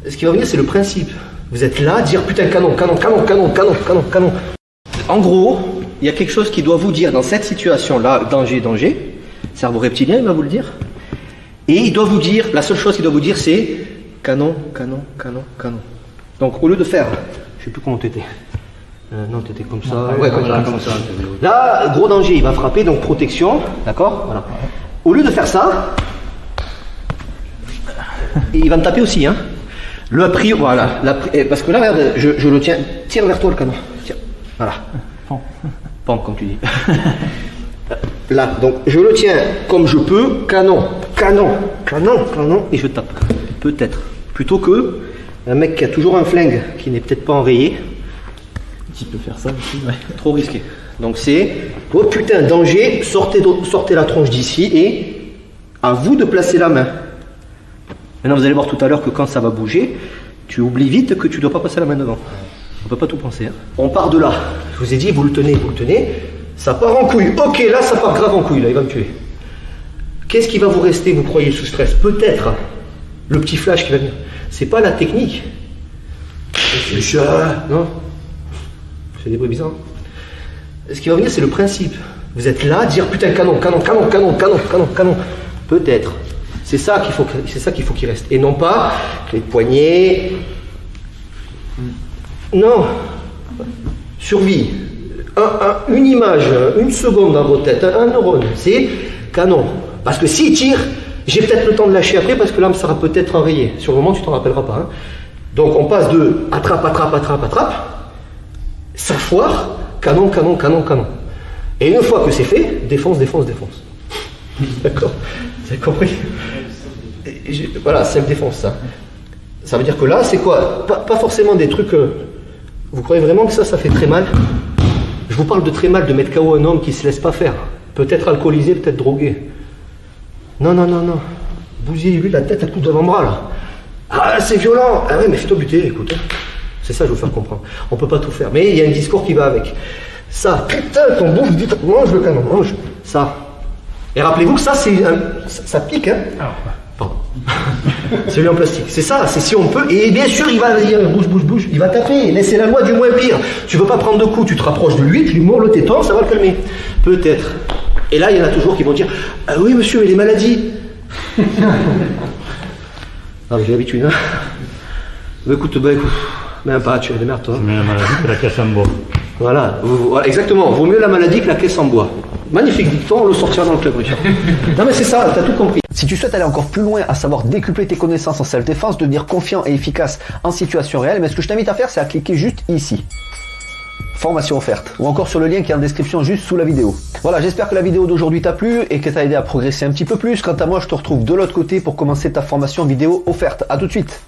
Ce qui va venir, c'est le principe. Vous êtes là, dire putain, canon, canon, canon, canon, canon, canon, canon. En gros, il y a quelque chose qui doit vous dire dans cette situation-là, danger, danger. Cerveau reptilien, il va vous le dire. Et il doit vous dire, la seule chose qu'il doit vous dire, c'est canon, canon, canon, canon. Donc au lieu de faire, je sais plus comment t'étais. Non, t'étais comme ça. Ouais, comme ça. Là, gros danger, il va frapper, donc protection, d'accord. Voilà. Au lieu de faire ça, il va me taper aussi, hein. Le prix, voilà. Parce que là, regarde, je le tiens. Tire vers toi le canon. Tiens. Voilà. Pan, comme tu dis. Là, donc je le tiens comme je peux, canon, canon, canon, canon, et je tape. Peut-être. Plutôt que un mec qui a toujours un flingue, qui n'est peut-être pas enrayé. Qui peut faire ça aussi, ouais. Trop risqué. Donc c'est, oh putain, danger, sortez la tronche d'ici et à vous de placer la main. Maintenant vous allez voir tout à l'heure que quand ça va bouger, tu oublies vite que tu ne dois pas passer la main devant. On ne peut pas tout penser. Hein. On part de là. Je vous ai dit, vous le tenez, ça part en couille. Ok, là ça part grave en couille, là, il va me tuer. Qu'est-ce qui va vous rester, vous croyez, sous stress? Peut-être le petit flash qui va venir. C'est pas la technique. C'est chat. Non. C'est des bruits bizarres. Ce qui va venir, c'est le principe. Vous êtes là, dire putain, canon, canon, canon, canon, canon, canon, canon. Peut-être. C'est ça qu'il faut qu'il reste. Et non pas les poignets. Non. Survie. Une image, une seconde dans votre tête, un neurone. C'est canon. Parce que s'il tire, j'ai peut-être le temps de lâcher après parce que l'âme sera peut-être enrayée. Sur le moment, tu t'en rappelleras pas. Hein. Donc on passe de attrape, attrape, attrape, attrape. Ça foire, canon, canon, canon, canon. Et une fois que c'est fait, défense, défense, défense. D'accord? Vous avez compris? Voilà, self-défense, ça. Ça veut dire que là, c'est quoi? Pas forcément des trucs... vous croyez vraiment que ça fait très mal? Je vous parle de très mal de mettre KO un homme qui ne se laisse pas faire. Peut-être alcoolisé, peut-être drogué. Non, non, non, non. Bousillez-lui la tête à coup d'avant-bras, là. Ah, c'est violent. Ah ouais, mais fais-toi buter, écoute. C'est ça que je veux faire comprendre. On ne peut pas tout faire. Mais il y a un discours qui va avec. Ça, putain, ton bouffe, vite, mange le canon, mange. Ça. Et rappelez-vous que ça, ça pique, hein. Pardon. Celui en plastique. C'est ça, c'est si on peut. Et bien sûr, il va dire, bouge, bouge, bouge. Il va taper. Mais c'est la loi du moins pire. Tu veux pas prendre de coups, tu te rapproches de lui, tu lui mords le téton, ça va le calmer. Peut-être. Et là, il y en a toujours qui vont dire, ah oui, monsieur, mais les maladies. Ah, j'ai l'habitude, hein. Bah, écoute. Mais pas, tu démerde-toi. C'est mieux la maladie que la caisse en bois. Voilà, exactement. Vaut mieux la maladie que la caisse en bois. Magnifique dicton, on le sortira dans le club. Non mais c'est ça, t'as tout compris. Si tu souhaites aller encore plus loin, à savoir décupler tes connaissances en self-défense, devenir confiant et efficace en situation réelle, mais ce que je t'invite à faire, c'est à cliquer juste ici. Formation offerte. Ou encore sur le lien qui est en description juste sous la vidéo. Voilà, j'espère que la vidéo d'aujourd'hui t'a plu et qu'elle t'a aidé à progresser un petit peu plus. Quant à moi, je te retrouve de l'autre côté pour commencer ta formation vidéo offerte. À tout de suite.